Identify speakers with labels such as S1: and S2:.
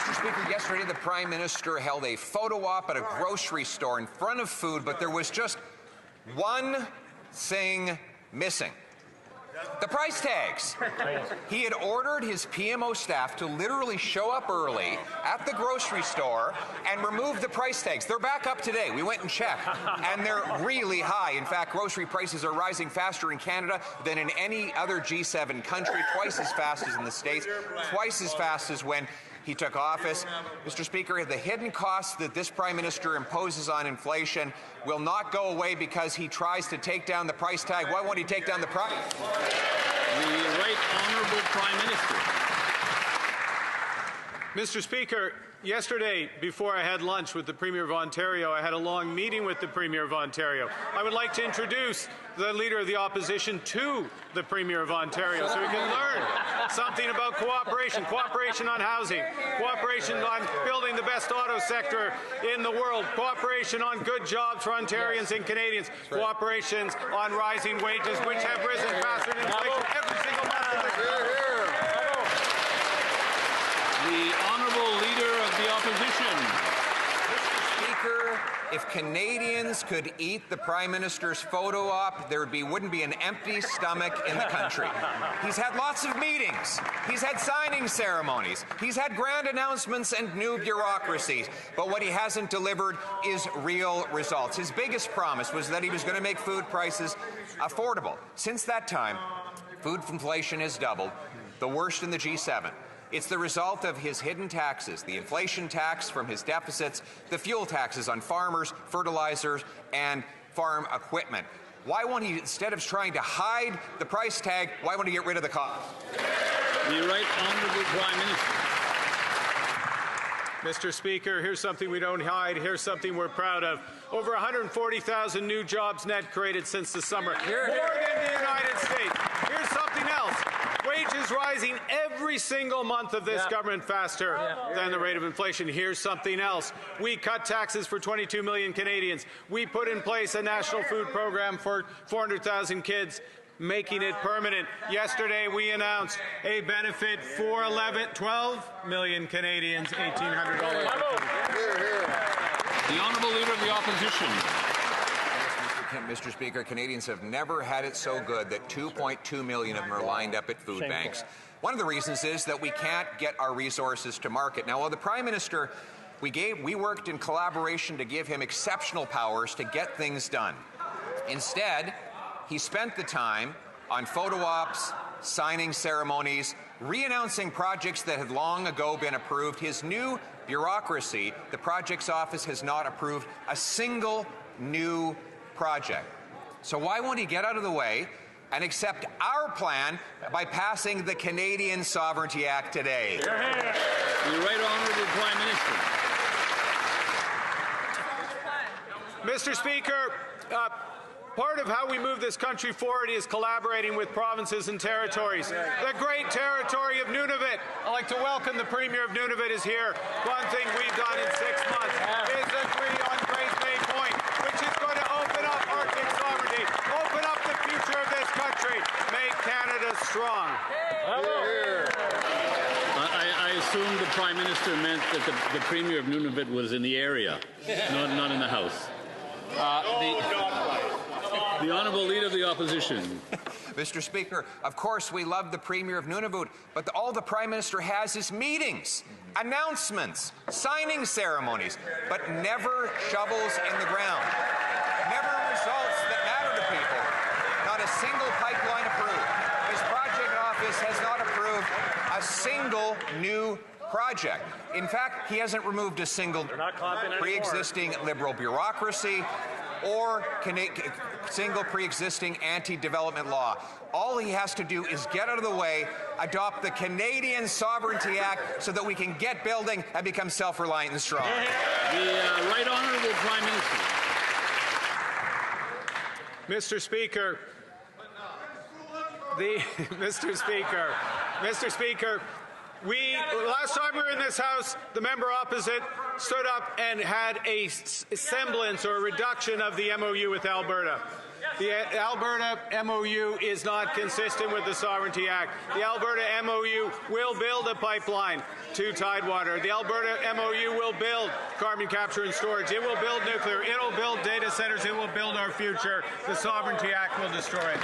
S1: Mr. Speaker, yesterday the Prime Minister held a photo op at a grocery store in front of food, but there was just one thing missing. The price tags. He had ordered his PMO staff to literally show up early at the grocery store and remove the price tags. They're back up today. We went and checked, and they're really high. In fact, grocery prices are rising faster in Canada than in any other G7 country, twice as fast as in the States, twice as fast as when he took office. Mr. Speaker, the hidden costs that this Prime Minister imposes on inflation will not go away because he tries to take down the price tag. Why won't he take down the price?
S2: The Right Honourable Prime Minister.
S3: Mr. Speaker, yesterday, before I had lunch with the Premier of Ontario, I had a long meeting with the Premier of Ontario. I would like to introduce the Leader of the Opposition to the Premier of Ontario so we can learn something about cooperation, cooperation on housing, cooperation on building the best auto sector in the world, cooperation on good jobs for Ontarians and Canadians, cooperation on rising wages, which have risen faster than inflation every single month of the year.
S2: The Honourable Leader of the Opposition.
S1: Mr. Speaker, if Canadians could eat the Prime Minister's photo op, there wouldn't be an empty stomach in the country. He's had lots of meetings. He's had signing ceremonies. He's had grand announcements and new bureaucracies. But what he hasn't delivered is real results. His biggest promise was that he was going to make food prices affordable. Since that time, food inflation has doubled, the worst in the G7. It's the result of his hidden taxes, the inflation tax from his deficits, the fuel taxes on farmers, fertilizers, and farm equipment. Why won't he, instead of trying to hide the price tag, why won't he get rid of the cost?
S2: The Right Honourable Prime Minister.
S3: Mr. Speaker, here's something we don't hide. Here's something we're proud of. Over 140,000 new jobs net created since the summer. More than the United States. Here's something else. Wages rising every single month of this government faster than the rate of inflation. Here's something else. We cut taxes for 22 million Canadians. We put in place a national food program for 400,000 kids, making it permanent. Yesterday, we announced a benefit for 12 million Canadians, $1,800.
S2: The Honourable Leader of the Opposition.
S1: Mr. Speaker, Canadians have never had it so good that 2.2 million of them are lined up at food banks. One of the reasons is that we can't get our resources to market. Now, while the Prime Minister, we worked in collaboration to give him exceptional powers to get things done. Instead, he spent the time on photo ops, signing ceremonies, re-announcing projects that had long ago been approved. His new bureaucracy, the Projects Office, has not approved a single new project. So why won't he get out of the way and accept our plan by passing the Canadian Sovereignty Act today?
S2: The Right Honourable Prime Minister.
S3: Mr. Speaker, part of how we move this country forward is collaborating with provinces and territories. The great territory of Nunavut. I'd like to welcome the Premier of Nunavut is here. One thing we've done in 6 months is agree on Great Bay Point, which is going to open up Arctic sovereignty, open up the future of this country, make Canada strong.
S2: I assume the Prime Minister meant that the Premier of Nunavut was in the area, not in the House. The Honourable Leader of the Opposition.
S1: Mr. Speaker, of course we love the Premier of Nunavut, but all the Prime Minister has is meetings, announcements, signing ceremonies, but never shovels in the ground. Never results that matter to people. Not a single pipeline approved. His project office has not approved a single new project. In fact, he hasn't removed a single pre-existing Liberal bureaucracy or single pre-existing anti-development law. All he has to do is get out of the way, adopt the Canadian Sovereignty Act so that we can get building and become self-reliant and strong.
S2: The Right Honourable Prime Minister.
S3: Mr. Speaker, Mr. Speaker, last time we were in this House, the member opposite stood up and had a semblance or a reduction of the MOU with Alberta. The Alberta MOU is not consistent with the Sovereignty Act. The Alberta MOU will build a pipeline to Tidewater. The Alberta MOU will build carbon capture and storage. It will build nuclear. It will build data centers. It will build our future. The Sovereignty Act will destroy it.